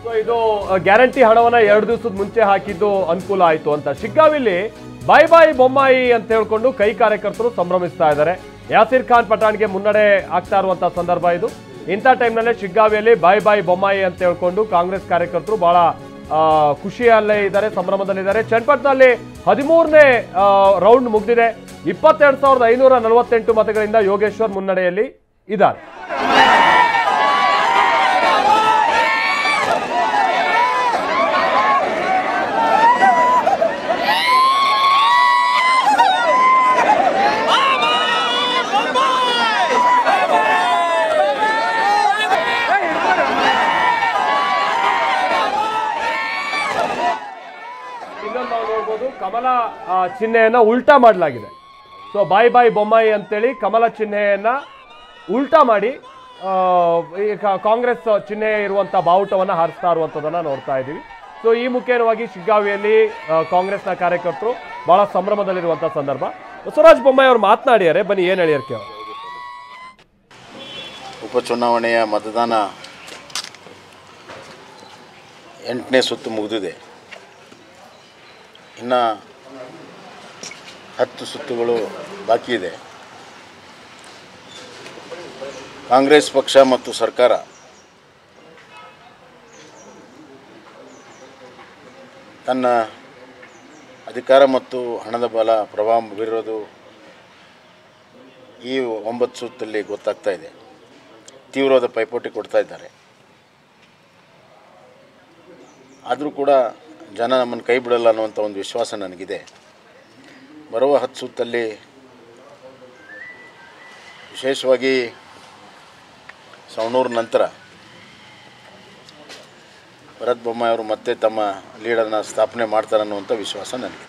So ಇದು guarantee ಹಣವನ್ನ 2 ದಿವಸದ ಮುಂಚೆ ಹಾಕಿದ್ದು ಅನುಕೂಲ ಆಯ್ತು ಅಂತ. ಶಿಗ್ಗಾವಿಲಿ ಬಾಯ್ ಬಾಯ್ ಬೊಮ್ಮಾಯಿ ಅಂತ ಹೇಳ್ಕೊಂಡು ಕೈ ಕಾರ್ಯಕರ್ತರು ಸಂಭ್ರಮಿಸ್ತಾ ಇದ್ದಾರೆ. ಯಾಸಿರ್ ಖಾನ್ ಪಠಾಣ್ಗೆ ಮುನ್ನಡೆ ಆಗ್ತಾ ಇರುವಂತಹ ಸಂದರ್ಭ ಇದು. ಇಂಥ ಟೈಮ್ನಲ್ಲೇ ಶಿಗ್ಗಾವಿಯಲ್ಲಿ ಬಾಯ್ ಬಾಯ್ ಬೊಮ್ಮಾಯಿ ಅಂತ ಹೇಳ್ಕೊಂಡು ಕಾಂಗ್ರೆಸ್ ಕಾರ್ಯಕರ್ತರು ಬಹಳ ಖುಷಿಯಲ್ಲೇ ಇದ್ದಾರೆ, ಸಂಭ್ರಮದಲ್ಲಿದ್ದಾರೆ. ಚನ್ನಪಟ್ಟಣದಲ್ಲಿ 13ನೇ ರೌಂಡ್ ಮುಗಿದಿದೆ. 22,548 ಮತಗಳಿಂದ ಯೋಗೇಶ್ವರ್ ಮುನ್ನಡೆಯಲ್ಲಿ ಇದ್ದಾರೆ. ಇನ್ನೊಂದು ನಾವು ನೋಡ್ಬೋದು, ಕಮಲ ಚಿಹ್ನೆಯನ್ನ ಉಲ್ಟಾ ಮಾಡಲಾಗಿದೆ. ಸೊ ಬಾಯ್ ಬಾಯ್ ಬೊಮ್ಮಾಯಿ ಅಂತೇಳಿ ಕಮಲ ಚಿಹ್ನೆಯನ್ನ ಉಲ್ಟಾ ಮಾಡಿ ಕಾಂಗ್ರೆಸ್ ಚಿಹ್ನೆ ಇರುವಂತ ಬಾವುಟವನ್ನ ಹಾರಿಸ್ತಾ ಇರುವಂತದನ್ನ ನೋಡ್ತಾ ಇದ್ದೀವಿ. ಸೊ ಈ ಮುಖೇನವಾಗಿ ಶಿಗ್ಗಾವಿಯಲ್ಲಿ ಕಾಂಗ್ರೆಸ್ನ ಕಾರ್ಯಕರ್ತರು ಬಹಳ ಸಂಭ್ರಮದಲ್ಲಿರುವಂತಹ ಸಂದರ್ಭ. ಬಸವರಾಜ ಬೊಮ್ಮಾಯಿ ಅವರು ಮಾತನಾಡಿದ್ದಾರೆ, ಬನ್ನಿ ಏನ್ ಹೇಳಿರ್ಕೆ ಅವರು. ಉಪಚುನಾವಣೆಯ ಮತದಾನ 8ನೇ ಸುತ್ತು ಮುಗಿದಿದೆ. ಇನ್ನು 10 ಸುತ್ತುಗಳು ಬಾಕಿ ಇದೆ. ಕಾಂಗ್ರೆಸ್ ಪಕ್ಷ ಮತ್ತು ಸರ್ಕಾರ ತನ್ನ ಅಧಿಕಾರ ಮತ್ತು ಹಣದ ಬಲ ಪ್ರಭಾವ ಬೀರೋದು ಈ 9 ಸುತ್ತಲ್ಲಿ ಗೊತ್ತಾಗ್ತಾ ಇದೆ. ತೀವ್ರವಾದ ಪೈಪೋಟಿ ಕೊಡ್ತಾ ಇದ್ದಾರೆ. ಆದರೂ ಕೂಡ ಜನ ನಮ್ಮನ್ನು ಕೈ ಬಿಡಲ್ಲ ಅನ್ನುವಂಥ ಒಂದು ವಿಶ್ವಾಸ ನನಗಿದೆ. ಬರುವ 10 ಸುತ್ತಲ್ಲಿ ವಿಶೇಷವಾಗಿ ಸವಣೂರು ನಂತರ ಭರತ್ ಬೊಮ್ಮಾಯಿ ಅವರು ಮತ್ತೆ ತಮ್ಮ ಲೀಡನ್ನು ಸ್ಥಾಪನೆ ಮಾಡ್ತಾರೆ ಅನ್ನುವಂಥ ವಿಶ್ವಾಸ ನನಗೆ.